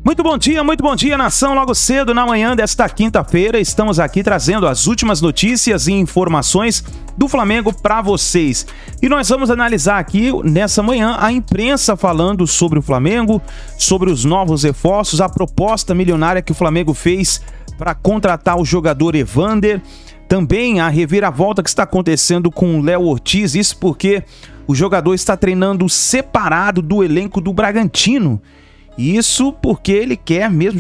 Muito bom dia, nação. Logo cedo, na manhã desta quinta-feira, estamos aqui trazendo as últimas notícias e informações do Flamengo para vocês. E nós vamos analisar aqui, nessa manhã, a imprensa falando sobre o Flamengo, sobre os novos reforços, a proposta milionária que o Flamengo fez para contratar o jogador Evander. Também a reviravolta que está acontecendo com o Léo Ortiz, isso porque o jogador está treinando separado do elenco do Bragantino. Isso porque ele quer mesmo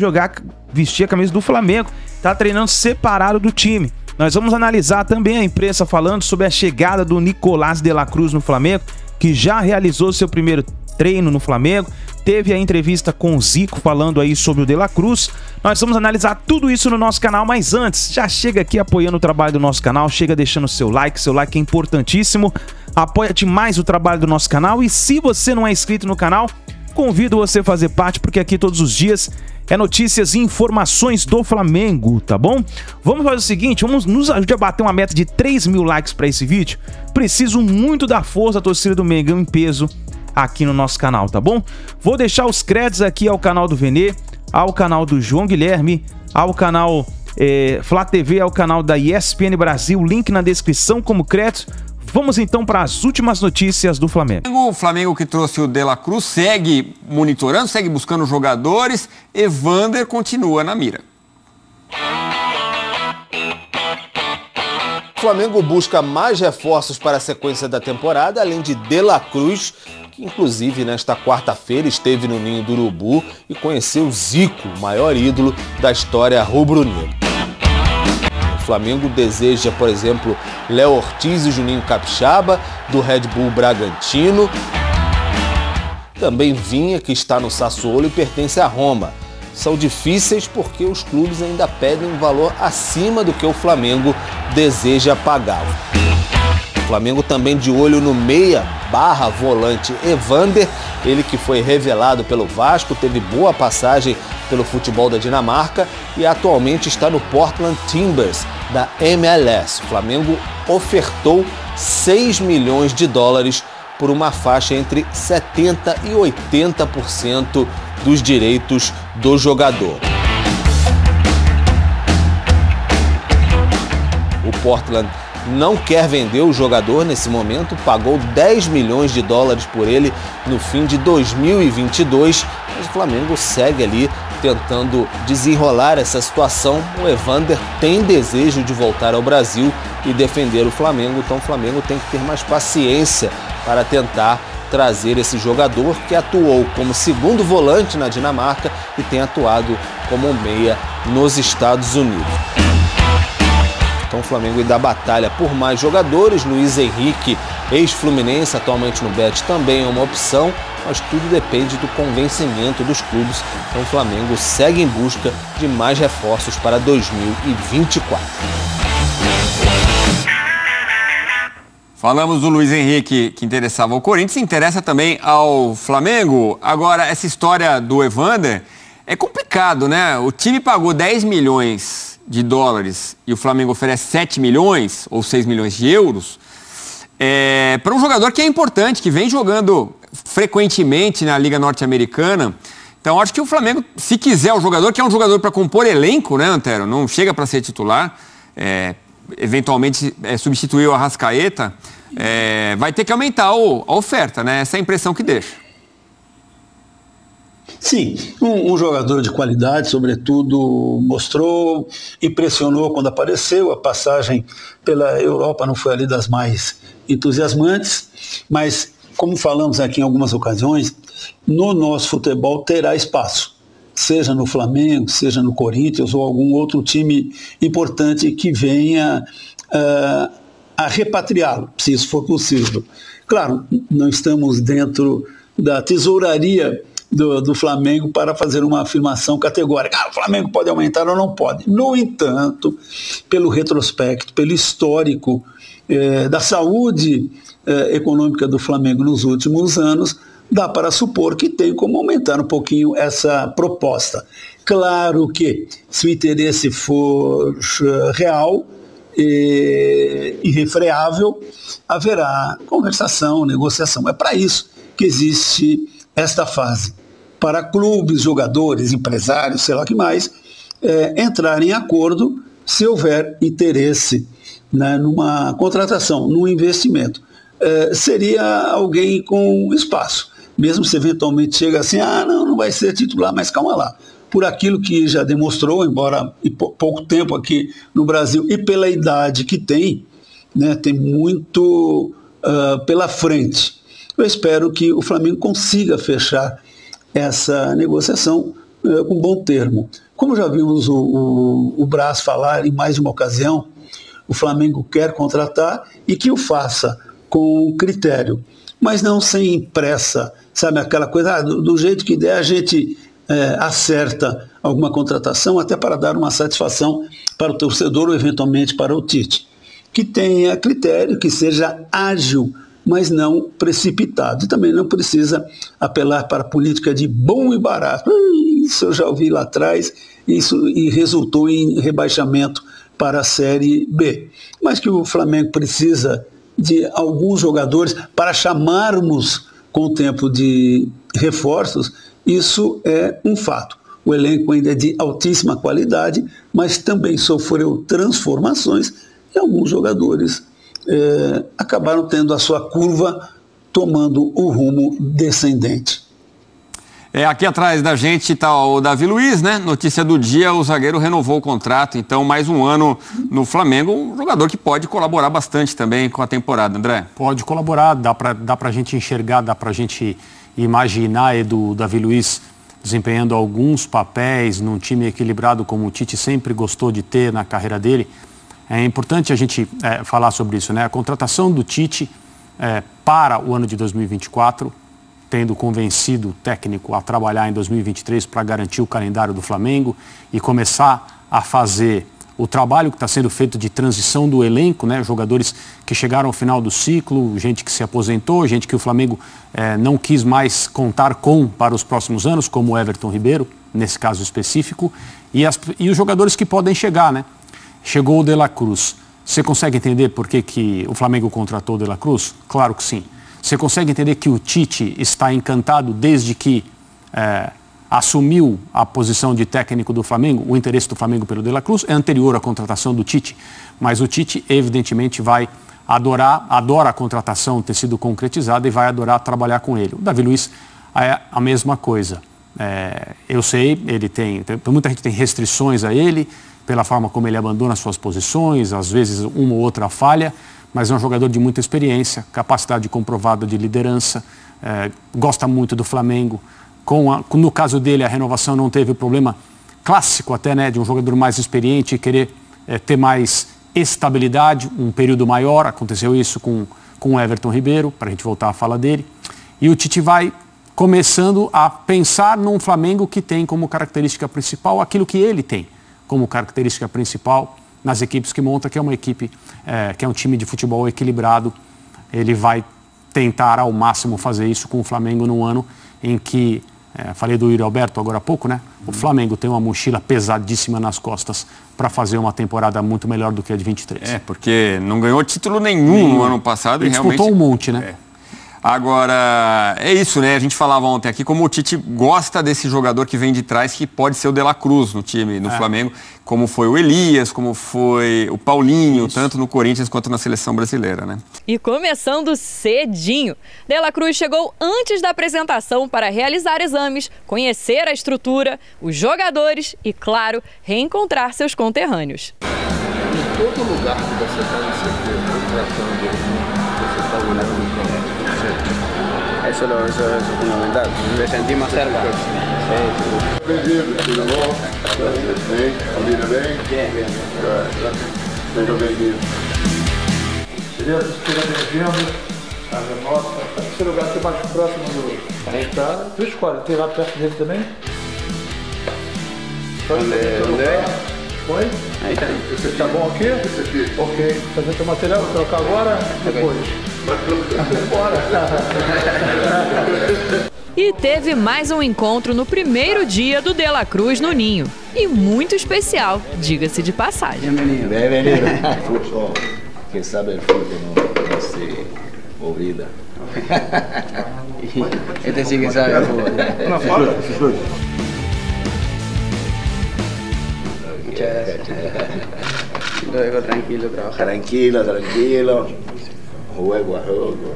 vestir a camisa do Flamengo, está treinando separado do time. Nós vamos analisar também a imprensa falando sobre a chegada do Nicolás de la Cruz no Flamengo, que já realizou seu primeiro treino no Flamengo. Teve a entrevista com o Zico falando aí sobre o de la Cruz. Nós vamos analisar tudo isso no nosso canal, mas antes, já chega aqui apoiando o trabalho do nosso canal, chega deixando seu like é importantíssimo. Apoia demais o trabalho do nosso canal e se você não é inscrito no canal, convido você a fazer parte, porque aqui todos os dias é notícias e informações do Flamengo, tá bom? Vamos fazer o seguinte, vamos nos ajudar a bater uma meta de 3 mil likes para esse vídeo. Preciso muito da força da torcida do Mengão em peso aqui no nosso canal, tá bom? Vou deixar os créditos aqui ao canal do Venê, ao canal do João Guilherme, ao canal Flá TV, ao canal da ESPN Brasil, link na descrição como crédito. Vamos então para as últimas notícias do Flamengo. O Flamengo que trouxe o de la Cruz segue monitorando, segue buscando jogadores. Evander continua na mira. O Flamengo busca mais reforços para a sequência da temporada, além de la Cruz, que inclusive nesta quarta-feira esteve no Ninho do Urubu e conheceu Zico, o maior ídolo da história rubro-negra. O Flamengo deseja, por exemplo, Léo Ortiz e Juninho Capixaba, do Red Bull Bragantino. Também Vinha, que está no Sassuolo e pertence à Roma. São difíceis porque os clubes ainda pedem um valor acima do que o Flamengo deseja pagar. O Flamengo também de olho no meia/volante Evander, ele que foi revelado pelo Vasco, teve boa passagem pelo futebol da Dinamarca e atualmente está no Portland Timbers, da MLS. O Flamengo ofertou 6 milhões de dólares por uma faixa entre 70% e 80% dos direitos do jogador. O Portland não quer vender o jogador nesse momento, pagou 10 milhões de dólares por ele no fim de 2022, mas o Flamengo segue ali tentando desenrolar essa situação. O Evander tem desejo de voltar ao Brasil e defender o Flamengo, então o Flamengo tem que ter mais paciência para tentar trazer esse jogador que atuou como segundo volante na Dinamarca e tem atuado como meia nos Estados Unidos. Então o Flamengo dá batalha por mais jogadores. Luiz Henrique, ex-Fluminense, atualmente no Bet, também é uma opção, mas tudo depende do convencimento dos clubes. Então o Flamengo segue em busca de mais reforços para 2024. Falamos do Luiz Henrique, que interessava ao Corinthians, interessa também ao Flamengo. Agora, essa história do Evander é complicado, né? O time pagou 10 milhões de dólares e o Flamengo oferece 7 milhões ou 6 milhões de euros para um jogador que é importante, que vem jogando frequentemente na Liga Norte-Americana. Então acho que o Flamengo, se quiser o jogador, que é um jogador para compor elenco, né, Antero? Não chega para ser titular, eventualmente substituir o Arrascaeta, vai ter que aumentar a oferta, né? Essa é a impressão que deixa. Sim, um jogador de qualidade, sobretudo, mostrou, impressionou quando apareceu. A passagem pela Europa não foi ali das mais entusiasmantes, mas, como falamos aqui em algumas ocasiões, no nosso futebol terá espaço, seja no Flamengo, seja no Corinthians ou algum outro time importante que venha a repatriá-lo, se isso for possível. Claro, não estamos dentro da tesouraria do Flamengo para fazer uma afirmação categórica. O Flamengo pode aumentar ou não pode. No entanto, pelo retrospecto, pelo histórico da saúde econômica do Flamengo nos últimos anos, dá para supor que tem como aumentar um pouquinho essa proposta. Claro que, se o interesse for real e irrefreável, haverá conversação, negociação. É para isso que existe esta fase. para clubes, jogadores, empresários, sei lá o que mais, entrarem em acordo se houver interesse, né, numa contratação, num investimento. Seria alguém com espaço, mesmo se eventualmente chega assim, não vai ser titular, mas calma lá. Por aquilo que já demonstrou, embora em pouco tempo aqui no Brasil, e pela idade que tem, né, tem muito pela frente. Eu espero que o Flamengo consiga fechar essa negociação com bom termo. Como já vimos o Braz falar em mais de uma ocasião, o Flamengo quer contratar e que o faça com critério, mas não sem pressa, sabe, aquela coisa, do jeito que der a gente acerta alguma contratação, até para dar uma satisfação para o torcedor ou eventualmente para o Tite. Que tenha critério, que seja ágil, mas não precipitado. E também não precisa apelar para a política de bom e barato. Isso eu já ouvi lá atrás, e resultou em rebaixamento para a Série B. Mas que o Flamengo precisa de alguns jogadores para chamarmos com o tempo de reforços, isso é um fato. O elenco ainda é de altíssima qualidade, mas também sofreu transformações e alguns jogadores acabaram tendo a sua curva tomando o rumo descendente. Aqui atrás da gente está o Davi Luiz, né? Notícia do dia, o zagueiro renovou o contrato, então mais um ano no Flamengo, um jogador que pode colaborar bastante também com a temporada, André. Pode colaborar, dá pra gente enxergar, dá pra gente imaginar o Davi Luiz desempenhando alguns papéis num time equilibrado como o Tite sempre gostou de ter na carreira dele. É importante a gente falar sobre isso, né? A contratação do Tite para o ano de 2024, tendo convencido o técnico a trabalhar em 2023 para garantir o calendário do Flamengo e começar a fazer o trabalho que está sendo feito de transição do elenco, né? Jogadores que chegaram ao final do ciclo, gente que se aposentou, gente que o Flamengo não quis mais contar com para os próximos anos, como o Everton Ribeiro, nesse caso específico, e os jogadores que podem chegar, né? Chegou o De La Cruz. Você consegue entender por que o Flamengo contratou o De La Cruz? Claro que sim. Você consegue entender que o Tite está encantado desde que assumiu a posição de técnico do Flamengo? O interesse do Flamengo pelo De La Cruz é anterior à contratação do Tite, mas o Tite evidentemente vai adora a contratação ter sido concretizada e vai adorar trabalhar com ele. O Davi Luiz é a mesma coisa. Eu sei, muita gente tem restrições a ele, pela forma como ele abandona suas posições, às vezes uma ou outra falha, mas é um jogador de muita experiência, capacidade comprovada de liderança, gosta muito do Flamengo. No caso dele, a renovação não teve o problema clássico até, né, de um jogador mais experiente e querer ter mais estabilidade, um período maior. Aconteceu isso com o Everton Ribeiro, para a gente voltar à fala dele. E o Tite vai começando a pensar num Flamengo que tem como característica principal aquilo que ele tem como característica principal nas equipes que monta, que é uma equipe, que é um time de futebol equilibrado. Ele vai tentar ao máximo fazer isso com o Flamengo num ano em que, falei do Yuri Alberto agora há pouco, né? O Flamengo tem uma mochila pesadíssima nas costas para fazer uma temporada muito melhor do que a de 23. Porque não ganhou título nenhum no ano passado. E disputou realmente um monte, né? Agora, é isso, né? A gente falava ontem aqui como o Tite gosta desse jogador que vem de trás, que pode ser o De La Cruz no time, no Flamengo, como foi o Elias, como foi o Paulinho, tanto no Corinthians quanto na seleção brasileira, né? E começando cedinho, De La Cruz chegou antes da apresentação para realizar exames, conhecer a estrutura, os jogadores e, claro, reencontrar seus conterrâneos. Em todo lugar que você está tratando, você está olhando o campo. Eso es fundamental, me sentí más cerca. Bem-vindo, tudo bom? Bem, família bem? Bem. Seja bem-vindo. Beleza, seja bem-vindo. A remota. Esse lugar aqui mais próximo do... Tá? Tu escolhe, tem lá perto dele também? Onde é? Oi? Aí tá. Esse tá bom aqui? Esse aqui. Ok. Fazer teu material, vou trocar agora, depois. Bora. E teve mais um encontro no primeiro dia do De La Cruz no Ninho. E muito especial, diga-se de passagem. Bem-vindo. Futebol, quem sabe o futebol não se olvida. Este sí que sabe de fútbol. Una falta. Muchas gracias. Lo dejo tranquilo trabajar. Tranquilo. Juego a juego.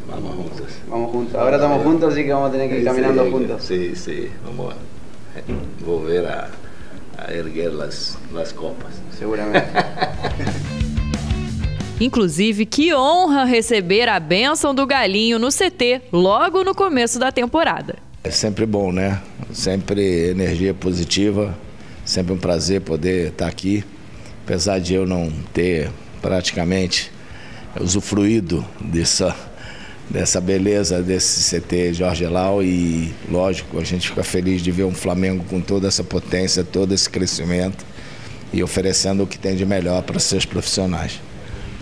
Vamos juntos. Vamos juntos. Ahora estamos juntos, así que vamos a tener que ir caminando juntos. Sí. Vamos a volver a erguer las copas. Seguramente. Inclusive, que honra receber a bênção do Galinho no CT logo no começo da temporada. É sempre bom, né? Sempre energia positiva, sempre um prazer poder estar aqui. Apesar de eu não ter praticamente usufruído dessa beleza desse CT Jorge Lau e, lógico, a gente fica feliz de ver um Flamengo com toda essa potência, todo esse crescimento e oferecendo o que tem de melhor para os seus profissionais.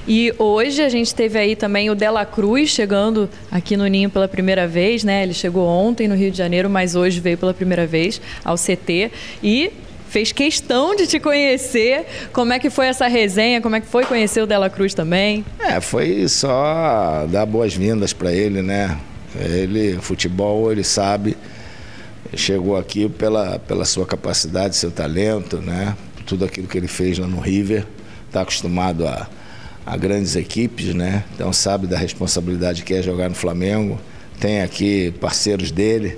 E hoje a gente teve aí também o Dela Cruz chegando aqui no Ninho pela primeira vez, né? Ele chegou ontem no Rio de Janeiro, mas hoje veio pela primeira vez ao CT e fez questão de te conhecer. Como é que foi essa resenha? Como é que foi conhecer o Dela Cruz também? Foi só dar boas-vindas para ele, né? Ele, futebol, ele sabe, chegou aqui pela sua capacidade, seu talento, né? Tudo aquilo que ele fez lá no River, está acostumado a grandes equipes, né? Então sabe da responsabilidade que é jogar no Flamengo. Tem aqui parceiros dele,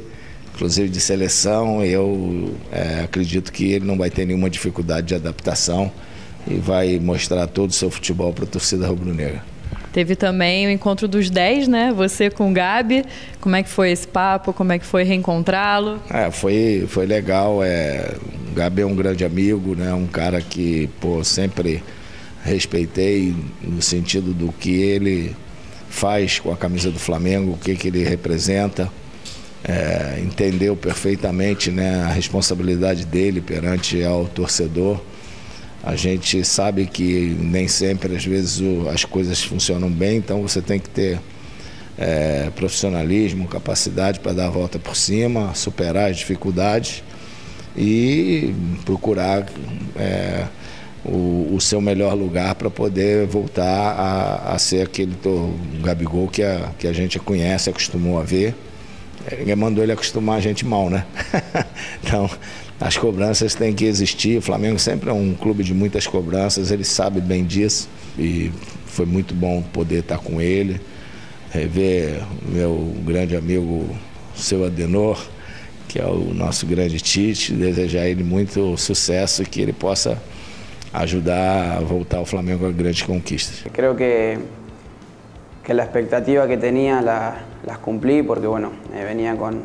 inclusive de seleção. Eu acredito que ele não vai ter nenhuma dificuldade de adaptação e vai mostrar todo o seu futebol para a torcida rubro-negra. Teve também o encontro dos 10, né? Você com o Gabi. Como é que foi esse papo? Como é que foi reencontrá-lo? Foi legal. O Gabi é um grande amigo, né? Um cara que, sempre respeitei no sentido do que ele faz com a camisa do Flamengo, o que ele representa, entendeu perfeitamente, né, a responsabilidade dele perante ao torcedor. A gente sabe que nem sempre, às vezes, as coisas funcionam bem, então você tem que ter profissionalismo, capacidade para dar a volta por cima, superar as dificuldades e procurar o seu melhor lugar para poder voltar a ser aquele Gabigol que a gente conhece, acostumou a ver. Ninguém mandou ele acostumar a gente mal, né? Então, as cobranças têm que existir. O Flamengo sempre é um clube de muitas cobranças, ele sabe bem disso e foi muito bom poder estar com ele, rever meu grande amigo, seu Adenor, que é o nosso grande Tite, desejar a ele muito sucesso e que ele possa ayudar a voltar al Flamengo a grandes conquistas. Creo que la expectativa que tenía las cumplí porque venía con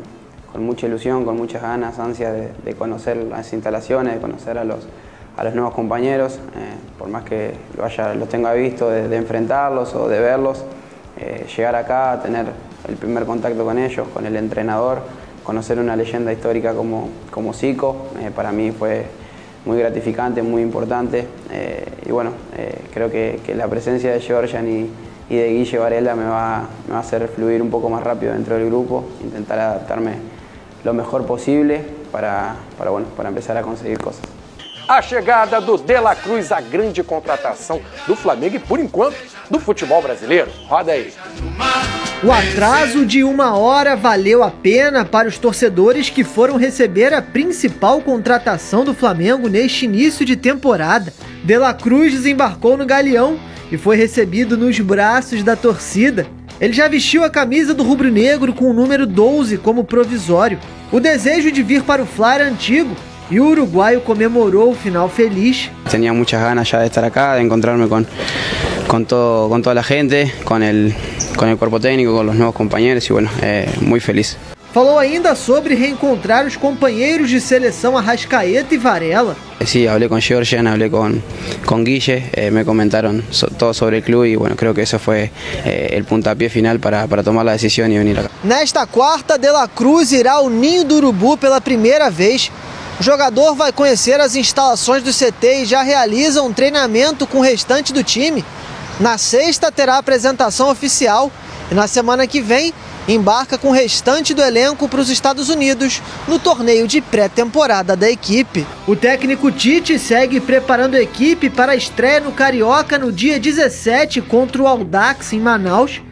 mucha ilusión, con muchas ganas, ansia de conocer las instalaciones, de conocer a los nuevos compañeros, por más que los tenga visto, de enfrentarlos o de verlos, llegar acá, tener el primer contacto con ellos, con el entrenador, conocer una leyenda histórica como Zico, para mí fue muy gratificante, muy importante creo que la presencia de Georgian y de Guille Varela me va a hacer fluir un poco más rápido dentro del grupo, intentar adaptarme lo mejor posible para empezar a conseguir cosas. A chegada do Dela Cruz, a grande contratação do Flamengo e, por enquanto, do futebol brasileiro. Roda aí. O atraso de 1 hora valeu a pena para os torcedores que foram receber a principal contratação do Flamengo neste início de temporada. Dela Cruz desembarcou no Galeão e foi recebido nos braços da torcida. Ele já vestiu a camisa do rubro-negro com o número 12 como provisório. O desejo de vir para o Fla era antigo e o uruguaio comemorou o final feliz. Tenía muchas ganas ya de estar acá, de encontrarme con toda la gente, con el cuerpo técnico, con los nuevos compañeros y muy feliz. Falou ainda sobre reencontrar os companheiros de seleção Arrascaeta e Varela. Sí, hablé con Georgian, hablé con Guille, me comentaron todo sobre el club y creo que eso fue el puntapié final para tomar la decisión y venir acá. Nesta quarta, Dela Cruz irá ao Ninho do Urubu pela primeira vez. O jogador vai conhecer as instalações do CT e já realiza um treinamento com o restante do time. Na sexta terá a apresentação oficial e na semana que vem embarca com o restante do elenco para os Estados Unidos no torneio de pré-temporada da equipe. O técnico Tite segue preparando a equipe para a estreia no Carioca no dia 17 contra o Audax em Manaus.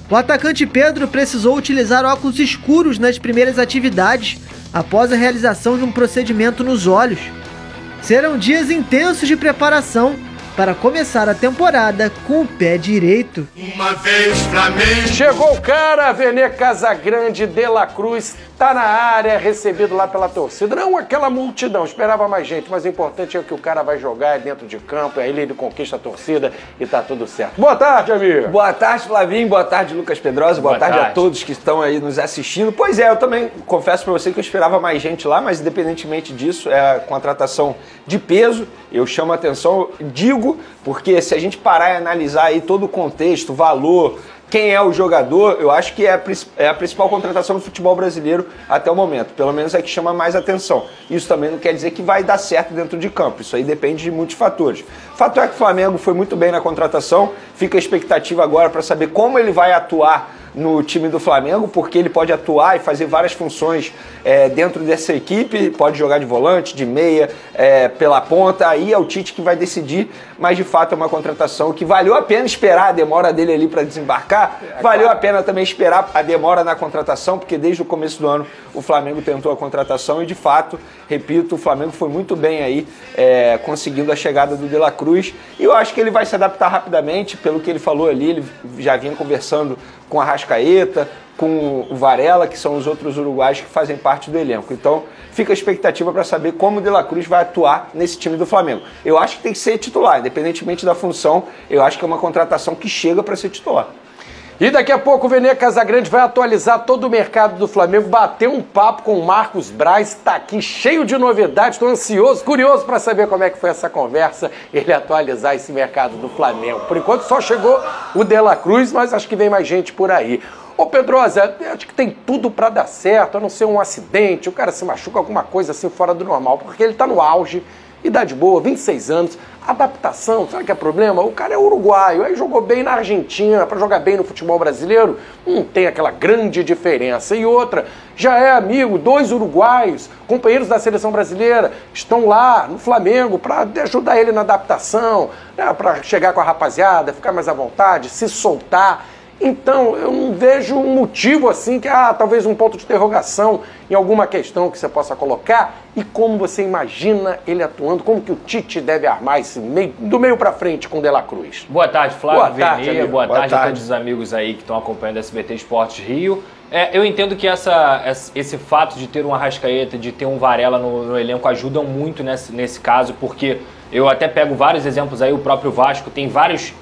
O atacante Pedro precisou utilizar óculos escuros nas primeiras atividades, após a realização de um procedimento nos olhos. Serão dias intensos de preparação para começar a temporada com o pé direito. Uma vez Flamengo. Chegou o cara, Vene Casagrande de la Cruz, tá na área, recebido lá pela torcida. Não aquela multidão, esperava mais gente, mas o importante é que o cara vai jogar dentro de campo, aí ele conquista a torcida e tá tudo certo. Boa tarde, amigo. Boa tarde, Flavinho, boa tarde, Lucas Pedrosa, boa tarde a todos que estão aí nos assistindo. Pois é, eu também confesso pra você que eu esperava mais gente lá, mas independentemente disso, é a contratação de peso, eu chamo a atenção, digo, porque se a gente parar e analisar aí todo o contexto, valor, quem é o jogador, eu acho que é a principal contratação do futebol brasileiro até o momento. Pelo menos é que chama mais atenção. Isso também não quer dizer que vai dar certo dentro de campo. Isso aí depende de muitos fatores. O fato é que o Flamengo foi muito bem na contratação. Fica a expectativa agora para saber como ele vai atuar no time do Flamengo, porque ele pode atuar e fazer várias funções dentro dessa equipe, pode jogar de volante, de meia, pela ponta, aí é o Tite que vai decidir, mas de fato é uma contratação que valeu a pena esperar a demora dele ali para desembarcar, valeu a pena também esperar a demora na contratação, porque desde o começo do ano o Flamengo tentou a contratação e de fato, repito, o Flamengo foi muito bem aí, conseguindo a chegada do De La Cruz, e eu acho que ele vai se adaptar rapidamente, pelo que ele falou ali, ele já vinha conversando com a Arrascaeta, com o Varela, que são os outros uruguaios que fazem parte do elenco. Então, fica a expectativa para saber como o De La Cruz vai atuar nesse time do Flamengo. Eu acho que tem que ser titular, independentemente da função, eu acho que é uma contratação que chega para ser titular. E daqui a pouco o Vene Casagrande vai atualizar todo o mercado do Flamengo, bater um papo com o Marcos Braz, está aqui cheio de novidades, estou ansioso, curioso para saber como é que foi essa conversa, ele atualizar esse mercado do Flamengo. Por enquanto só chegou o De La Cruz, mas acho que vem mais gente por aí. Ô Pedrosa, acho que tem tudo para dar certo, a não ser um acidente, o cara se machuca, alguma coisa assim fora do normal, porque ele está no auge, idade boa, 26 anos, adaptação, sabe que é problema? O cara é uruguaio, aí jogou bem na Argentina, para jogar bem no futebol brasileiro, não tem aquela grande diferença. E outra, já é amigo, 2 uruguaios, companheiros da seleção brasileira, estão lá no Flamengo para ajudar ele na adaptação, né, para chegar com a rapaziada, ficar mais à vontade, se soltar. Então, eu não vejo um motivo assim que, talvez um ponto de interrogação em alguma questão que você possa colocar. E como você imagina ele atuando, como que o Tite deve armar esse do meio para frente com o De La Cruz? Boa tarde, Flávio. Boa tarde, Vene, boa tarde a todos os amigos aí que estão acompanhando a SBT Esportes Rio. Eu entendo que esse fato de ter um Arrascaeta, de ter um Varela no elenco ajudam muito nesse caso, porque eu até pego vários exemplos aí, o próprio Vasco tem vários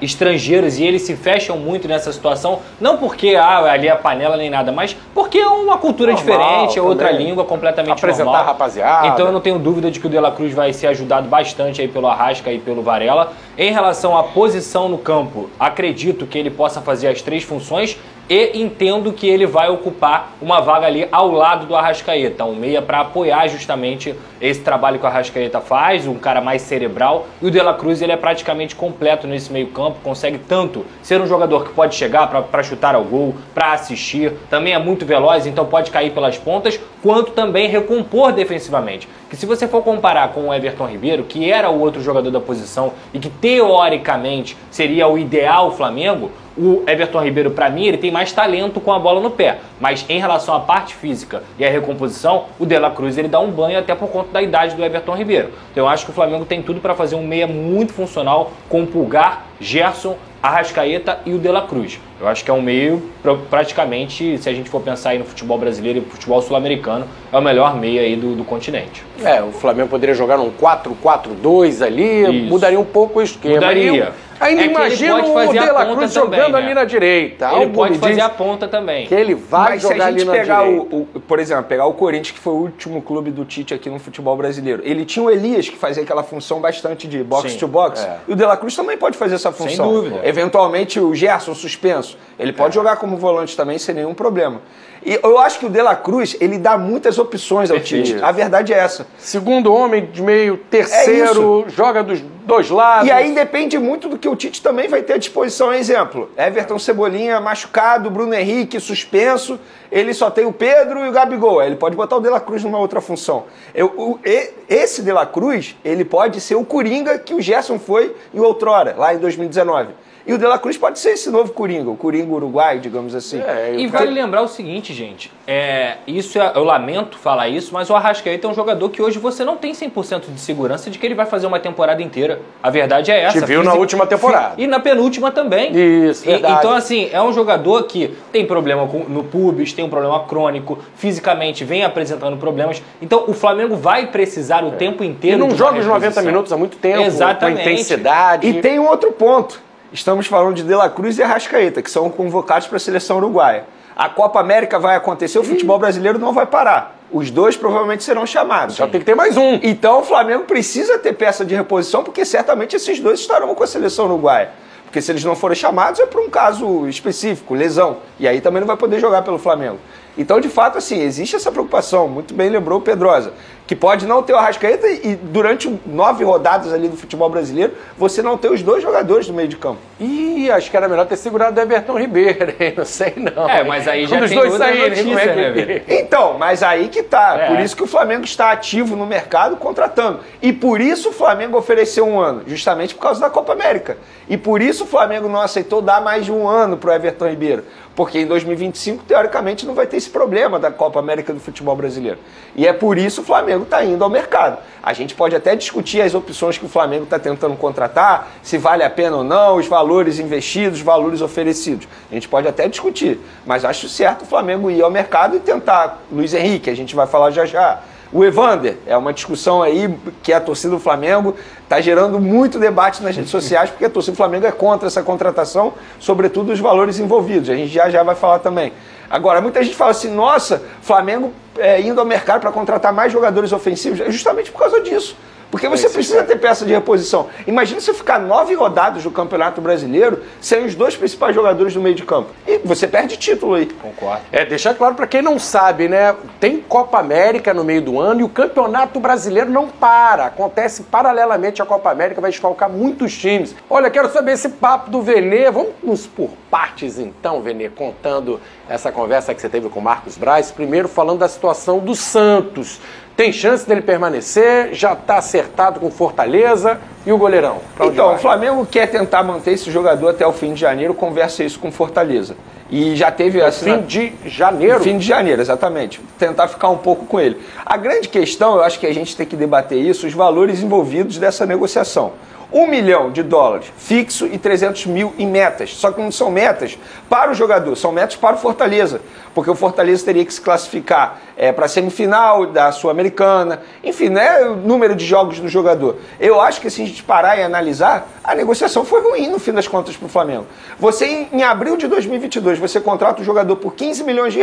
estrangeiros e eles se fecham muito nessa situação, não porque ali é panela nem nada, mas porque é uma cultura diferente, é outra língua completamente apresentar normal. A rapaziada. Então eu não tenho dúvida de que o De La Cruz vai ser ajudado bastante aí pelo Arrasca e pelo Varela. Em relação à posição no campo, acredito que ele possa fazer as 3 funções e entendo que ele vai ocupar uma vaga ali ao lado do Arrascaeta, um meia para apoiar justamente esse trabalho que o Arrascaeta faz, um cara mais cerebral, e o De La Cruz ele é praticamente completo nesse meio campo, consegue tanto ser um jogador que pode chegar para chutar ao gol, para assistir, também é muito veloz, então pode cair pelas pontas, quanto também recompor defensivamente. Que se você for comparar com o Everton Ribeiro, que era o outro jogador da posição e que teoricamente seria o ideal Flamengo, o Everton Ribeiro, para mim, ele tem mais talento com a bola no pé. Mas em relação à parte física e à recomposição, o De La Cruz ele dá um banho até por conta da idade do Everton Ribeiro. Então eu acho que o Flamengo tem tudo para fazer um meia muito funcional com o Pulgar, Gerson, Arrascaeta e o De La Cruz. Eu acho que é um meio, praticamente, se a gente for pensar aí no futebol brasileiro e no futebol sul-americano, é o melhor meio aí do continente. O Flamengo poderia jogar num 4-4-2 ali, mudaria um pouco o esquema. Mudaria. Ainda imagina o De La Cruz jogando ali na direita. Ele pode fazer a ponta também. Que ele vai jogar ali na direita. Por exemplo, pegar o Corinthians, que foi o último clube do Tite aqui no futebol brasileiro. Ele tinha o Elias, que fazia aquela função bastante de box-to-box. E o De La Cruz também pode fazer essa função. Sem dúvida. Eventualmente o Gerson suspenso. Ele pode jogar como volante também sem nenhum problema. E eu acho que o De La Cruz, ele dá muitas opções ao Tite. A verdade é essa. Segundo homem de meio, terceiro, joga dos 2 lados. E aí depende muito do que o Tite também vai ter à disposição. Exemplo, Everton Cebolinha machucado, Bruno Henrique suspenso, ele só tem o Pedro e o Gabigol. Aí ele pode botar o De La Cruz numa outra função. Esse De La Cruz, ele pode ser o Coringa que o Gerson foi em outrora, lá em 2019. E o De La Cruz pode ser esse novo Coringa, o Coringa uruguaio, digamos assim. E vale lembrar o seguinte, gente, eu lamento falar isso, mas o Arrascaeta é um jogador que hoje você não tem 100% de segurança de que ele vai fazer uma temporada inteira. A verdade é essa. Te viu na última temporada. E na penúltima também. Isso, verdade. Então, assim, é um jogador que tem problema no pubis, tem um problema crônico, fisicamente vem apresentando problemas. Então, o Flamengo vai precisar o tempo inteiro. E não joga os 90 minutos há muito tempo, exatamente, com intensidade. E tem um outro ponto. Estamos falando de De La Cruz e Arrascaeta, que são convocados para a seleção uruguaia. A Copa América vai acontecer, o futebol brasileiro não vai parar. Os dois provavelmente serão chamados. Já tem que ter mais um. Então o Flamengo precisa ter peça de reposição, porque certamente esses dois estarão com a seleção uruguaia. Porque se eles não forem chamados é por um caso específico, lesão. E aí também não vai poder jogar pelo Flamengo. Então, de fato, assim, existe essa preocupação, muito bem lembrou o Pedrosa, que pode não ter o Arrascaeta e durante 9 rodadas ali do futebol brasileiro, você não ter os dois jogadores do meio de campo. Ih, acho que era melhor ter segurado o Everton Ribeiro, hein? Não sei não. Mas aí já quando tem os dois outra saírem, notícia, né, velho? Então, mas aí que tá. Por isso que o Flamengo está ativo no mercado contratando. E por isso o Flamengo ofereceu um ano, justamente por causa da Copa América. E por isso o Flamengo não aceitou dar mais de um ano pro Everton Ribeiro. Porque em 2025, teoricamente, não vai ter esse problema da Copa América do futebol brasileiro. E é por isso o Flamengo está indo ao mercado. A gente pode até discutir as opções que o Flamengo está tentando contratar, se vale a pena ou não, os valores investidos, os valores oferecidos. A gente pode até discutir, mas acho certo o Flamengo ir ao mercado e tentar. Luiz Henrique, a gente vai falar já já. O Evander, é uma discussão aí que a torcida do Flamengo está gerando muito debate nas redes sociais, porque a torcida do Flamengo é contra essa contratação, sobretudo os valores envolvidos. A gente já vai falar também. Agora, muita gente fala assim, nossa, Flamengo indo ao mercado para contratar mais jogadores ofensivos, é justamente por causa disso. Porque você precisa ter peça de reposição. Imagina você ficar 9 rodadas do Campeonato Brasileiro sem os dois principais jogadores do meio de campo. E você perde título aí. Concordo. Deixar claro para quem não sabe, né? Tem Copa América no meio do ano e o Campeonato Brasileiro não para. Acontece paralelamente à Copa América, vai desfalcar muitos times. Olha, quero saber esse papo do Vene. Vamos por partes então, Vene, contando essa conversa que você teve com o Marcos Braz. Primeiro falando da situação do Santos. Tem chance dele permanecer? Já está acertado com Fortaleza? E o goleirão? Então, o Flamengo quer tentar manter esse jogador até o fim de janeiro, conversa isso com Fortaleza. E já teve fim de janeiro? Fim de janeiro, exatamente. Tentar ficar um pouco com ele. A grande questão, eu acho que a gente tem que debater isso, os valores envolvidos dessa negociação. $1 milhão fixo e 300 mil em metas. Só que não são metas para o jogador, são metas para o Fortaleza. Porque o Fortaleza teria que se classificar para a semifinal da Sul-Americana. Enfim, não é o número de jogos do jogador. Eu acho que se a gente parar e analisar, a negociação foi ruim no fim das contas para o Flamengo. Você, em abril de 2022, você contrata o jogador por R$15 milhões.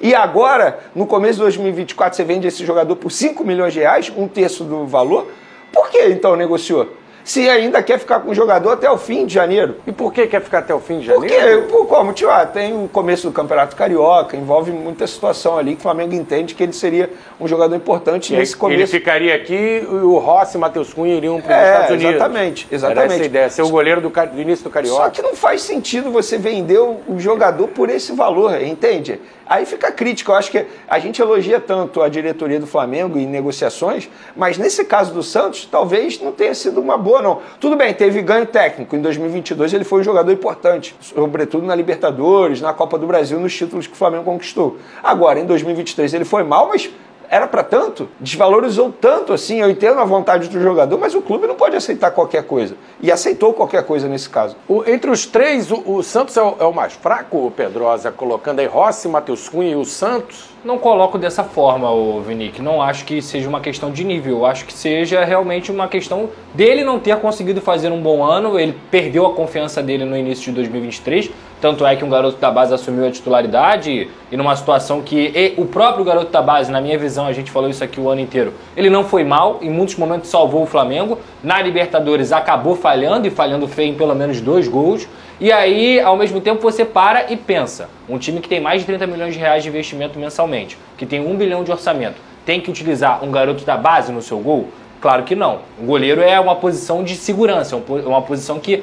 E agora, no começo de 2024, você vende esse jogador por R$5 milhões, 1/3 do valor. Por que então negociou? Se ainda quer ficar com o jogador até o fim de janeiro. E por que quer ficar até o fim de janeiro? Por qual motivo? Tem o começo do Campeonato Carioca, envolve muita situação ali que o Flamengo entende que ele seria um jogador importante nesse começo. Ele ficaria aqui e o Rossi e o Matheus Cunha iriam para os Estados Unidos. Exatamente. Era essa ideia, ser o goleiro do início do Carioca. Só que não faz sentido você vender o jogador por esse valor, entende? Aí fica a crítica. Eu acho que a gente elogia tanto a diretoria do Flamengo em negociações, mas nesse caso do Santos, talvez não tenha sido uma boa, não. Tudo bem, teve ganho técnico. Em 2022 ele foi um jogador importante, sobretudo na Libertadores, na Copa do Brasil, nos títulos que o Flamengo conquistou. Agora, em 2023 ele foi mal, mas era para tanto, desvalorizou tanto assim. Eu entendo a vontade do jogador, mas o clube não pode aceitar qualquer coisa. E aceitou qualquer coisa nesse caso. Entre os três, o Santos é o mais fraco, Pedrosa, colocando aí Rossi, Matheus Cunha e o Santos? Não coloco dessa forma, Vinick. Não acho que seja uma questão de nível. Eu acho que seja realmente uma questão dele não ter conseguido fazer um bom ano. Ele perdeu a confiança dele no início de 2023. Tanto é que um garoto da base assumiu a titularidade e numa situação que o próprio garoto da base, na minha visão, a gente falou isso aqui o ano inteiro, ele não foi mal, em muitos momentos salvou o Flamengo. Na Libertadores acabou falhando, e falhando feio em pelo menos 2 gols. E aí, ao mesmo tempo, você para e pensa. Um time que tem mais de R$30 milhões de investimento mensalmente, que tem 1 bilhão de orçamento, tem que utilizar um garoto da base no seu gol? Claro que não. O goleiro é uma posição de segurança, uma posição que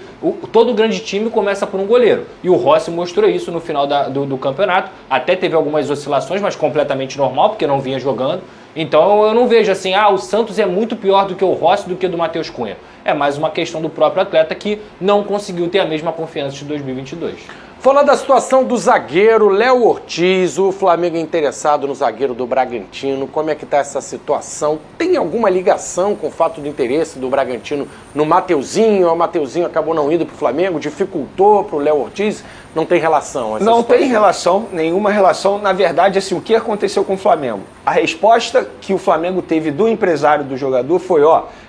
todo grande time começa por um goleiro. E o Rossi mostrou isso no final do campeonato. Até teve algumas oscilações, mas completamente normal, porque não vinha jogando. Então eu não vejo assim, o Santos é muito pior do que o Rossi, do que do Matheus Cunha. É mais uma questão do próprio atleta que não conseguiu ter a mesma confiança de 2022. Falando da situação do zagueiro Léo Ortiz, o Flamengo é interessado no zagueiro do Bragantino. Como é que está essa situação? Tem alguma ligação com o fato do interesse do Bragantino no Mateuzinho? O Mateuzinho acabou não indo para o Flamengo, dificultou para o Léo Ortiz? Não tem relação? Não tem relação, nenhuma relação. Na verdade, assim, o que aconteceu com o Flamengo? A resposta que o Flamengo teve do empresário do jogador foi,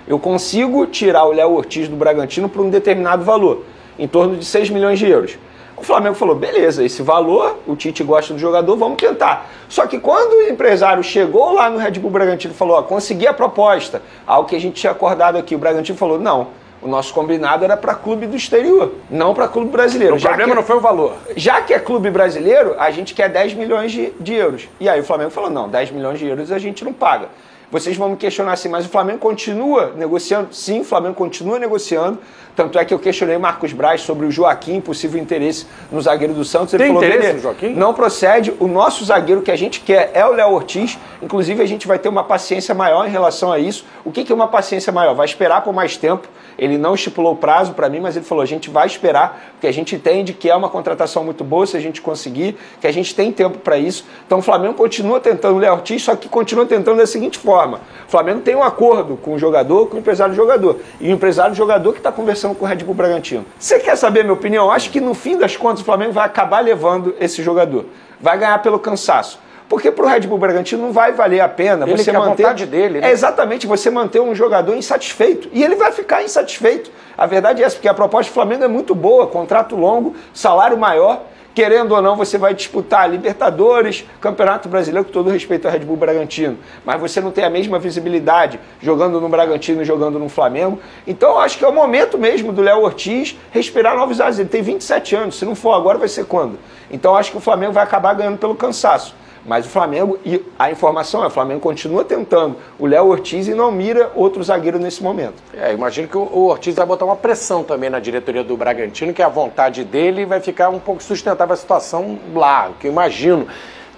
eu consigo tirar o Léo Ortiz do Bragantino por um determinado valor, em torno de 6 milhões de euros. O Flamengo falou, beleza, esse valor, o Tite gosta do jogador, vamos tentar. Só que quando o empresário chegou lá no Red Bull Bragantino e falou, consegui a proposta, algo que a gente tinha acordado aqui, o Bragantino falou, não, o nosso combinado era para clube do exterior, não para clube brasileiro. O problema não foi o valor. Já que é clube brasileiro, a gente quer 10 milhões de euros. E aí o Flamengo falou, não, 10 milhões de euros a gente não paga. Vocês vão me questionar assim, mas o Flamengo continua negociando? Sim, o Flamengo continua negociando. Tanto é que eu questionei Marcos Braz sobre o Joaquim, possível interesse no zagueiro do Santos. Ele Tem falou, interesse no Joaquim? Não procede. O nosso zagueiro que a gente quer é o Léo Ortiz. Inclusive, a gente vai ter uma paciência maior em relação a isso. O que é uma paciência maior? Vai esperar por mais tempo. Ele não estipulou prazo para mim, mas ele falou, a gente vai esperar, porque a gente entende que é uma contratação muito boa se a gente conseguir, que a gente tem tempo para isso. Então o Flamengo continua tentando o Léo Ortiz, só que continua tentando da seguinte forma. O Flamengo tem um acordo com o jogador, com o empresário do jogador. E o empresário do jogador que está conversando com o Red Bull Bragantino. Você quer saber a minha opinião? Eu acho que no fim das contas o Flamengo vai acabar levando esse jogador. Vai ganhar pelo cansaço. Porque para o Red Bull Bragantino não vai valer a pena você manter a vontade dele, né? É exatamente, você manter um jogador insatisfeito. E ele vai ficar insatisfeito. A verdade é essa, porque a proposta do Flamengo é muito boa, contrato longo, salário maior. Querendo ou não, você vai disputar Libertadores, Campeonato Brasileiro, com todo respeito ao Red Bull Bragantino. Mas você não tem a mesma visibilidade jogando no Bragantino e jogando no Flamengo. Então, eu acho que é o momento mesmo do Léo Ortiz respirar novos ares. Ele tem 27 anos, se não for agora, vai ser quando? Então, eu acho que o Flamengo vai acabar ganhando pelo cansaço. Mas o Flamengo, e a informação é, o Flamengo continua tentando o Léo Ortiz e não mira outro zagueiro nesse momento. Imagino que o Ortiz vai botar uma pressão também na diretoria do Bragantino, que a vontade dele vai ficar um pouco sustentável a situação lá, o que eu imagino.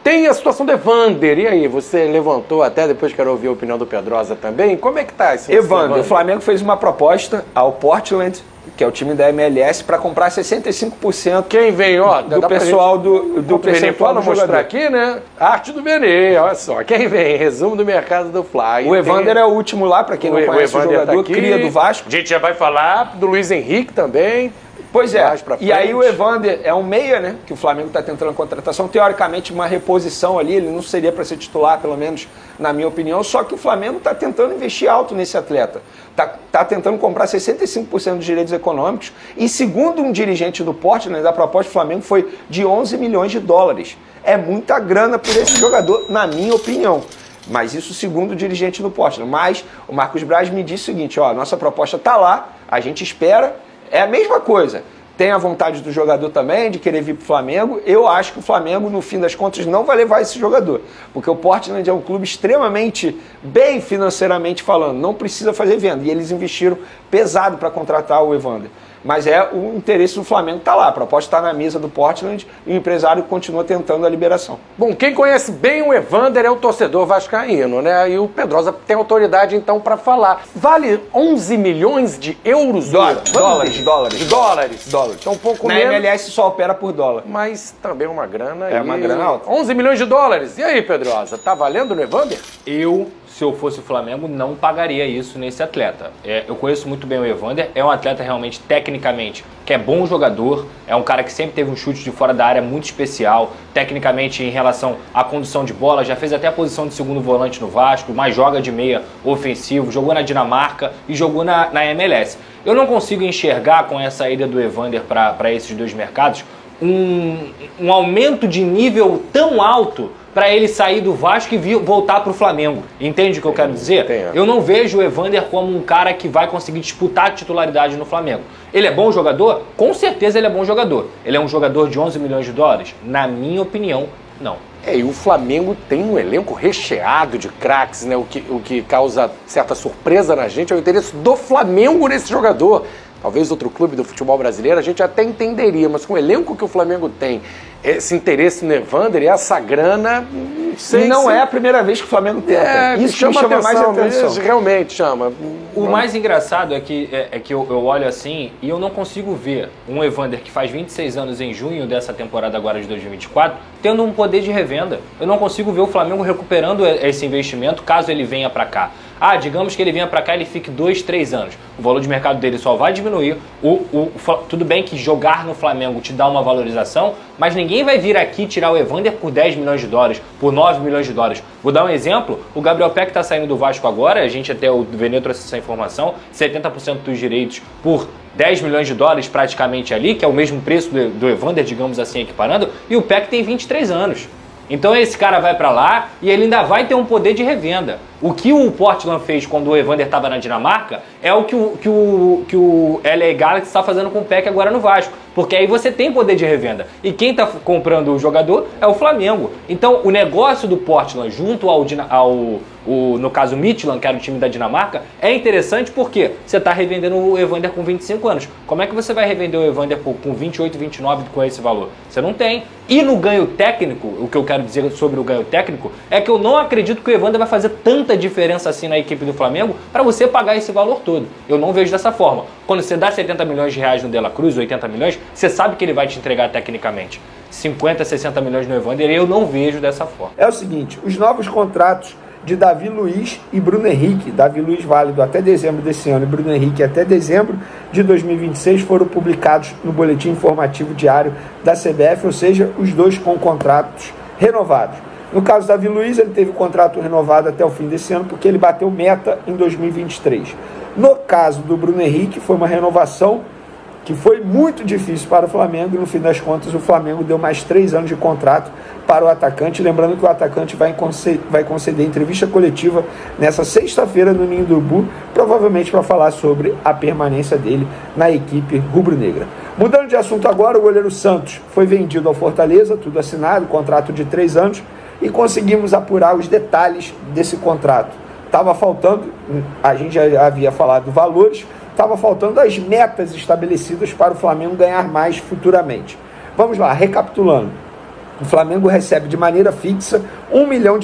Tem a situação do Evander, e aí? Você levantou até, depois quero ouvir a opinião do Pedrosa também. Como é que tá esse Evander? O Flamengo fez uma proposta ao Portland, que é o time da MLS, para comprar 65%. Quem vem, do pessoal do percentual do jogador. Mostrar aqui, né? Arte do Benê, olha só. Quem vem? Resumo do mercado do Fly. O Evander é o último lá, para quem não conhece o jogador, tá cria do Vasco. A gente já vai falar do Luiz Henrique também. Pois é, e aí o Evander é um meia, né, que o Flamengo está tentando a contratação, teoricamente uma reposição ali, ele não seria para ser titular, pelo menos na minha opinião, só que o Flamengo está tentando investir alto nesse atleta, está tentando comprar 65% dos direitos econômicos, e segundo um dirigente do Portland, a proposta do Flamengo foi de 11 milhões de dólares. É muita grana por esse jogador, na minha opinião. Mas isso segundo o dirigente do Portland. Mas o Marcos Braz me disse o seguinte, nossa proposta está lá, a gente espera. É a mesma coisa. Tem a vontade do jogador também de querer vir para o Flamengo. Eu acho que o Flamengo, no fim das contas, não vai levar esse jogador. Porque o Portland é um clube extremamente bem financeiramente falando. Não precisa fazer venda. E eles investiram pesado para contratar o Evander. Mas o interesse do Flamengo está lá. A proposta está na mesa do Portland e o empresário continua tentando a liberação. Bom, quem conhece bem o Evander é o torcedor vascaíno, né? E o Pedrosa tem autoridade, então, para falar. Vale 11 milhões de euros? Dólares. Então, um pouco na menos. Na MLS só opera por dólar. Mas também uma grana. É uma grana alta. 11 milhões de dólares. E aí, Pedrosa? Tá valendo no Evander? Se eu fosse o Flamengo, não pagaria isso nesse atleta. Eu conheço muito bem o Evander, é um atleta realmente, tecnicamente, que é bom jogador, é um cara que sempre teve um chute de fora da área muito especial, tecnicamente em relação à condução de bola, já fez até a posição de segundo volante no Vasco, mas joga de meia ofensivo, jogou na Dinamarca e jogou na MLS. Eu não consigo enxergar com essa ida do Evander para esses dois mercados um aumento de nível tão alto para ele sair do Vasco e voltar para o Flamengo. Entende o que eu quero dizer? Eu não vejo o Evander como um cara que vai conseguir disputar a titularidade no Flamengo. Ele é bom jogador? Com certeza ele é bom jogador. Ele é um jogador de 11 milhões de dólares? Na minha opinião, não. E o Flamengo tem um elenco recheado de craques, né? O que causa certa surpresa na gente é o interesse do Flamengo nesse jogador. talvez outro clube do futebol brasileiro, a gente até entenderia, mas com o elenco que o Flamengo tem, esse interesse no Evander e essa grana, não sei. E não é a primeira vez que o Flamengo tenta. Isso chama mais atenção. Isso realmente chama. O mais engraçado é que eu olho assim e eu não consigo ver um Evander que faz 26 anos em junho dessa temporada agora de 2024 tendo um poder de revenda. Eu não consigo ver o Flamengo recuperando esse investimento caso ele venha para cá. Digamos que ele venha para cá e ele fique 2, 3 anos. O valor de mercado dele só vai diminuir. Tudo bem que jogar no Flamengo te dá uma valorização, mas ninguém vai vir aqui tirar o Evander por 10 milhões de dólares, por 9 milhões de dólares. Vou dar um exemplo. O Gabriel Peck está saindo do Vasco agora, a gente até o Venê trouxe essa informação, 70% dos direitos por 10 milhões de dólares praticamente ali, que é o mesmo preço do Evander, digamos assim, equiparando, e o Peck tem 23 anos. Então esse cara vai para lá e ele ainda vai ter um poder de revenda. O que o Portland fez quando o Evander estava na Dinamarca é o que o LA Galaxy está fazendo com o Peck agora no Vasco. Porque aí você tem poder de revenda. E quem está comprando o jogador é o Flamengo. Então o negócio do Portland junto no caso Midtjylland, que era o time da Dinamarca, é interessante porque você está revendendo o Evander com 25 anos. Como é que você vai revender o Evander com 28, 29 com esse valor? Você não tem. E no ganho técnico, o que eu quero dizer sobre o ganho técnico é que eu não acredito que o Evander vai fazer tanta diferença assim na equipe do Flamengo para você pagar esse valor todo. Eu não vejo dessa forma. Quando você dá 70 milhões de reais no De La Cruz, 80 milhões, você sabe que ele vai te entregar tecnicamente. 50, 60 milhões no Evander, eu não vejo dessa forma. É o seguinte, os novos contratos de Davi Luiz e Bruno Henrique, Davi Luiz válido até dezembro desse ano e Bruno Henrique até dezembro de 2026, foram publicados no Boletim Informativo Diário da CBF, ou seja, os dois com contratos renovados. No caso do Davi Luiz, ele teve o contrato renovado até o fim desse ano porque ele bateu meta em 2023. No caso do Bruno Henrique, foi uma renovação que foi muito difícil para o Flamengo e no fim das contas o Flamengo deu mais 3 anos de contrato para o atacante, lembrando que o atacante vai conceder entrevista coletiva nessa sexta-feira no Ninho do Urubu, provavelmente para falar sobre a permanência dele na equipe rubro-negra. Mudando de assunto agora, o goleiro Santos foi vendido ao Fortaleza, tudo assinado, contrato de 3 anos, e conseguimos apurar os detalhes desse contrato. Estava faltando, a gente já havia falado valores, estava faltando as metas estabelecidas para o Flamengo ganhar mais futuramente. Vamos lá, recapitulando. O Flamengo recebe de maneira fixa $1 milhão,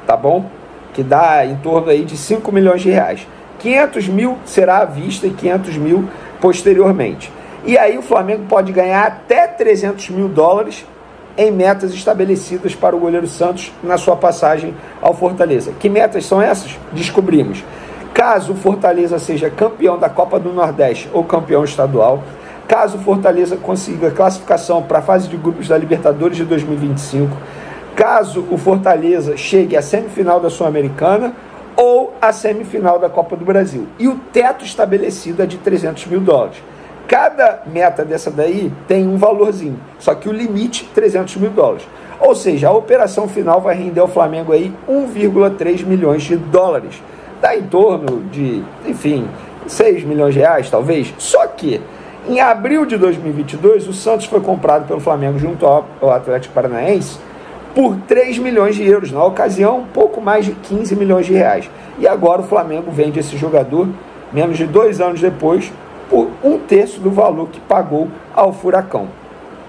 tá bom? Que dá em torno aí de 5 milhões de reais. 500 mil será à vista e 500 mil posteriormente. E aí o Flamengo pode ganhar até 300 mil dólares em metas estabelecidas para o goleiro Santos na sua passagem ao Fortaleza. Que metas são essas? Descobrimos. Caso o Fortaleza seja campeão da Copa do Nordeste ou campeão estadual, caso o Fortaleza consiga classificação para a fase de grupos da Libertadores de 2025, caso o Fortaleza chegue à semifinal da Sul-Americana ou à semifinal da Copa do Brasil. E o teto estabelecido é de 300 mil dólares. Cada meta dessa daí tem um valorzinho, só que o limite 300 mil dólares. Ou seja, a operação final vai render ao Flamengo aí 1,3 milhões de dólares. Dá em torno de, enfim, 6 milhões de reais, talvez. Só que, em abril de 2022, o Santos foi comprado pelo Flamengo junto ao Atlético Paranaense por 3 milhões de euros. Na ocasião, um pouco mais de 15 milhões de reais. E agora o Flamengo vende esse jogador, menos de 2 anos depois, por 1/3 do valor que pagou ao Furacão.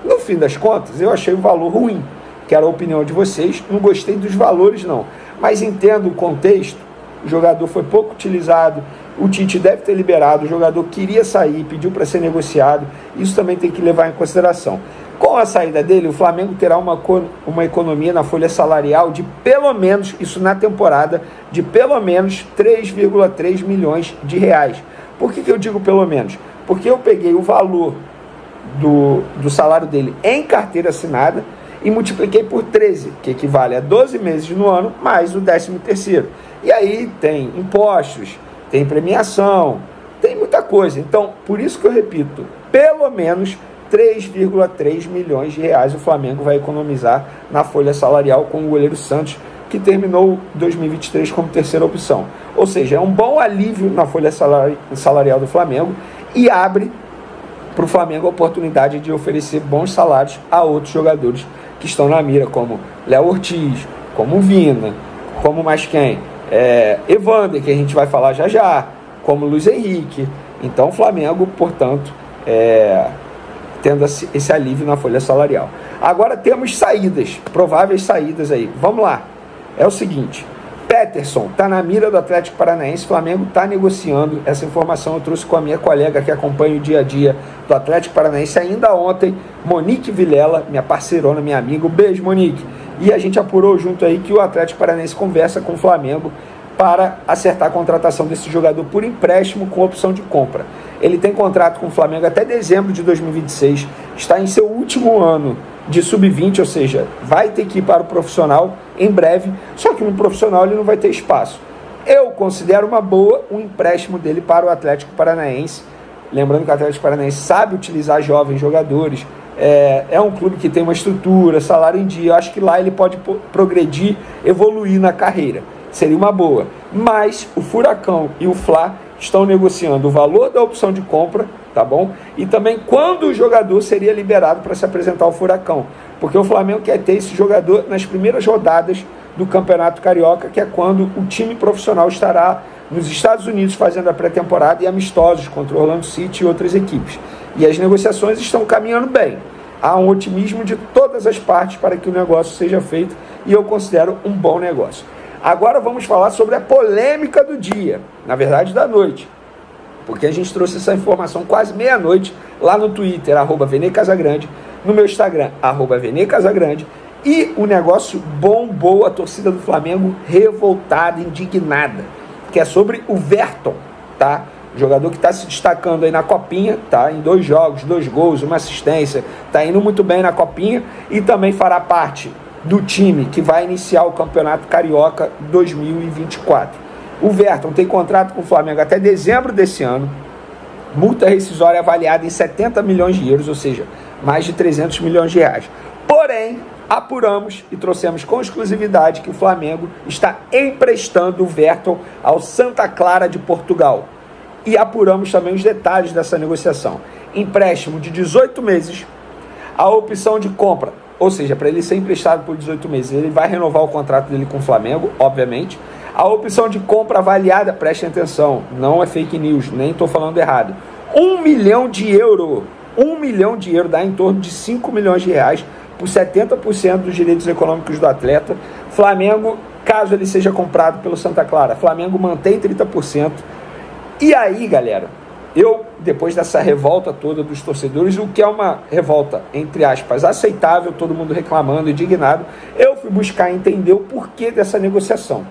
No fim das contas, eu achei o valor ruim. Quero a opinião de vocês. Não gostei dos valores, não. Mas entendo o contexto. O jogador foi pouco utilizado, o Tite deve ter liberado, o jogador queria sair, pediu para ser negociado, isso também tem que levar em consideração. Com a saída dele, o Flamengo terá uma economia na folha salarial de pelo menos, isso na temporada, de pelo menos 3,3 milhões de reais. Por que eu digo pelo menos? Porque eu peguei o valor do salário dele em carteira assinada e multipliquei por 13, que equivale a 12 meses no ano, mais o 13º. E aí tem impostos, tem premiação, tem muita coisa. Então, por isso que eu repito, pelo menos 3,3 milhões de reais o Flamengo vai economizar na folha salarial com o goleiro Santos, que terminou 2023 como terceira opção. Ou seja, é um bom alívio na folha salarial do Flamengo e abre para o Flamengo a oportunidade de oferecer bons salários a outros jogadores que estão na mira, como Léo Ortiz, como Vina, como mais quem? Evander, que a gente vai falar já já, como Luiz Henrique, Então o Flamengo, portanto, tendo esse alívio na folha salarial. Agora temos saídas, prováveis saídas aí. Vamos lá. É o seguinte, Peterson está na mira do Atlético Paranaense, o Flamengo está negociando. Essa informação eu trouxe com a minha colega que acompanha o dia a dia do Atlético Paranaense ainda ontem, Monique Vilela, minha parceirona, minha amiga. Um beijo, Monique. E a gente apurou junto aí que o Atlético Paranaense conversa com o Flamengo para acertar a contratação desse jogador por empréstimo com opção de compra. Ele tem contrato com o Flamengo até dezembro de 2026, está em seu último ano de sub-20, ou seja, vai ter que ir para o profissional em breve, só que no profissional ele não vai ter espaço. Eu considero uma boa um empréstimo dele para o Atlético Paranaense, lembrando que o Atlético Paranaense sabe utilizar jovens jogadores, é um clube que tem uma estrutura, salário em dia, eu acho que lá ele pode progredir, evoluir na carreira, seria uma boa. Mas o Furacão e o Fla estão negociando o valor da opção de compra, tá bom? E também quando o jogador seria liberado para se apresentar ao Furacão, porque o Flamengo quer ter esse jogador nas primeiras rodadas do Campeonato Carioca, que é quando o time profissional estará nos Estados Unidos fazendo a pré-temporada e amistosos contra o Orlando City e outras equipes. E as negociações estão caminhando bem. Há um otimismo de todas as partes para que o negócio seja feito e eu considero um bom negócio. Agora vamos falar sobre a polêmica do dia, na verdade da noite, porque a gente trouxe essa informação quase meia-noite lá no Twitter, @VeneCasagrande, no meu Instagram, @VeneCasagrande, e o negócio bombou, a torcida do Flamengo revoltada, indignada, que é sobre o Verton, tá? O jogador que está se destacando aí na Copinha, tá? Em 2 jogos, 2 gols, 1 assistência, tá indo muito bem na Copinha e também fará parte do time que vai iniciar o Campeonato Carioca 2024. O Verton tem contrato com o Flamengo até dezembro desse ano, multa rescisória avaliada em 70 milhões de euros, ou seja, mais de 300 milhões de reais. Porém, apuramos e trouxemos com exclusividade que o Flamengo está emprestando o Verton ao Santa Clara de Portugal. E apuramos também os detalhes dessa negociação. Empréstimo de 18 meses, a opção de compra, ou seja, para ele ser emprestado por 18 meses, ele vai renovar o contrato dele com o Flamengo, obviamente. A opção de compra avaliada, prestem atenção, não é fake news, nem estou falando errado. 1 milhão de euros, 1 milhão de euros dá em torno de 5 milhões de reais por 70% dos direitos econômicos do atleta. Flamengo, caso ele seja comprado pelo Santa Clara, Flamengo mantém 30%. E aí, galera, eu, depois dessa revolta toda dos torcedores, o que é uma revolta, entre aspas, aceitável, todo mundo reclamando, indignado, eu fui buscar entender o porquê dessa negociação.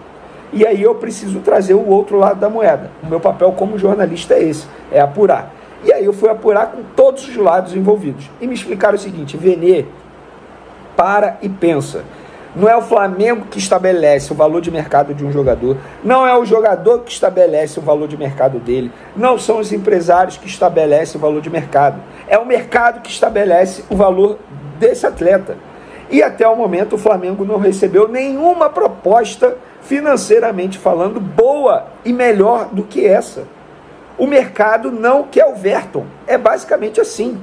E aí eu preciso trazer o outro lado da moeda. O meu papel como jornalista é esse, é apurar. E aí eu fui apurar com todos os lados envolvidos. E me explicaram o seguinte: Vene, para e pensa. Não é o Flamengo que estabelece o valor de mercado de um jogador, não é o jogador que estabelece o valor de mercado dele, não são os empresários que estabelecem o valor de mercado, é o mercado que estabelece o valor desse atleta. E até o momento o Flamengo não recebeu nenhuma proposta financeiramente falando boa e melhor do que essa. O mercado não quer o Verton, é basicamente assim.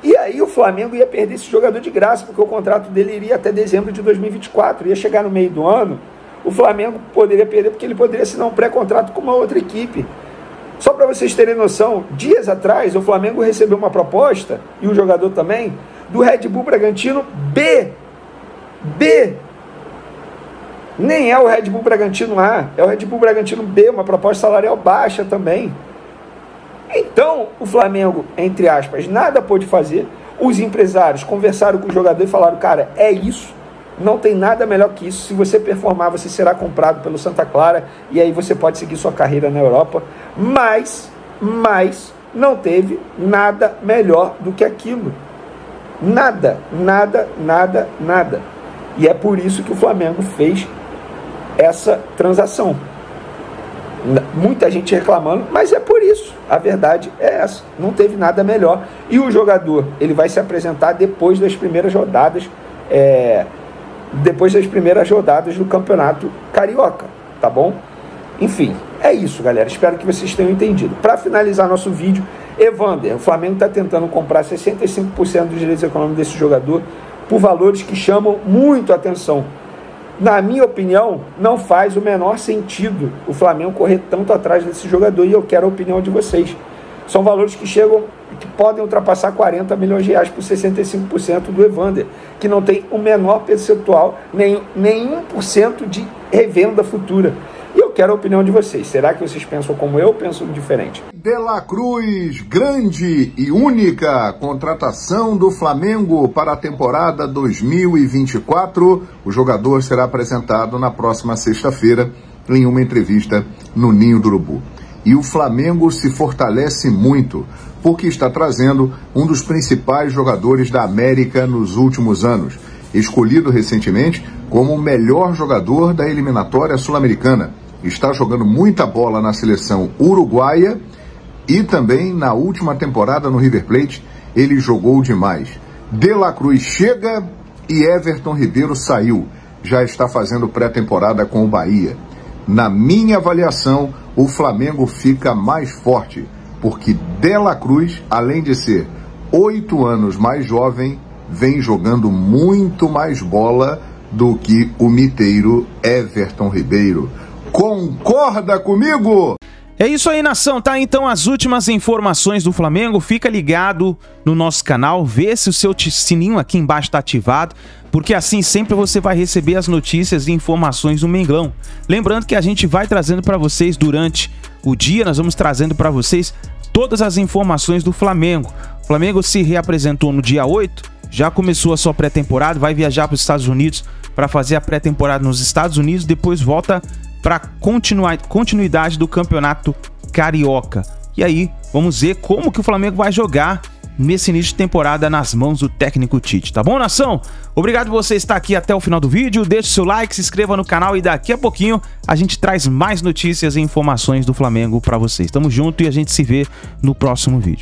E aí o Flamengo ia perder esse jogador de graça, porque o contrato dele iria até dezembro de 2024. Ia chegar no meio do ano, o Flamengo poderia perder, porque ele poderia assinar um pré-contrato com uma outra equipe. Só para vocês terem noção, dias atrás o Flamengo recebeu uma proposta, e o jogador também, do Red Bull Bragantino B. Nem é o Red Bull Bragantino A, é o Red Bull Bragantino B, uma proposta salarial baixa também. Então, o Flamengo, entre aspas, nada pôde fazer. Os empresários conversaram com o jogador e falaram: cara, é isso, não tem nada melhor que isso. Se você performar, você será comprado pelo Santa Clara e aí você pode seguir sua carreira na Europa. Mas não teve nada melhor do que aquilo. Nada. E é por isso que o Flamengo fez essa transação. Muita gente reclamando, mas é por isso. A verdade é essa. Não teve nada melhor. E o jogador, ele vai se apresentar depois das primeiras rodadas, do Campeonato Carioca, tá bom? Enfim, é isso, galera. Espero que vocês tenham entendido. Para finalizar nosso vídeo, Evander, o Flamengo está tentando comprar 65% dos direitos econômicos desse jogador por valores que chamam muito a atenção. Na minha opinião, não faz o menor sentido o Flamengo correr tanto atrás desse jogador, e eu quero a opinião de vocês. São valores que podem ultrapassar 40 milhões de reais por 65% do Evander, que não tem o menor percentual, nem 1% de revenda futura. E eu quero a opinião de vocês. Será que vocês pensam como eu ou pensam diferente? De La Cruz, grande e única contratação do Flamengo para a temporada 2024. O jogador será apresentado na próxima sexta-feira em uma entrevista no Ninho do Urubu. E o Flamengo se fortalece muito, porque está trazendo um dos principais jogadores da América nos últimos anos, escolhido recentemente como o melhor jogador da eliminatória sul-americana. Está jogando muita bola na seleção uruguaia e também na última temporada no River Plate ele jogou demais. De La Cruz chega e Everton Ribeiro saiu. Já está fazendo pré-temporada com o Bahia. Na minha avaliação, o Flamengo fica mais forte, porque De La Cruz, além de ser 8 anos mais jovem, vem jogando muito mais bola do que o miteiro Everton Ribeiro. Concorda comigo? É isso aí, nação, tá? Então as últimas informações do Flamengo, fica ligado no nosso canal, vê se o seu sininho aqui embaixo tá ativado, porque assim sempre você vai receber as notícias e informações do Menglão. Lembrando que a gente vai trazendo para vocês durante o dia, nós vamos trazendo para vocês todas as informações do Flamengo. O Flamengo se reapresentou no dia 8, já começou a sua pré-temporada, vai viajar para os Estados Unidos para fazer a pré-temporada nos Estados Unidos, depois volta para continuidade do Campeonato Carioca. E aí, vamos ver como que o Flamengo vai jogar nesse início de temporada nas mãos do técnico Tite, tá bom, nação? Obrigado por você estar aqui até o final do vídeo, deixe seu like, se inscreva no canal e daqui a pouquinho a gente traz mais notícias e informações do Flamengo para vocês. Tamo junto e a gente se vê no próximo vídeo.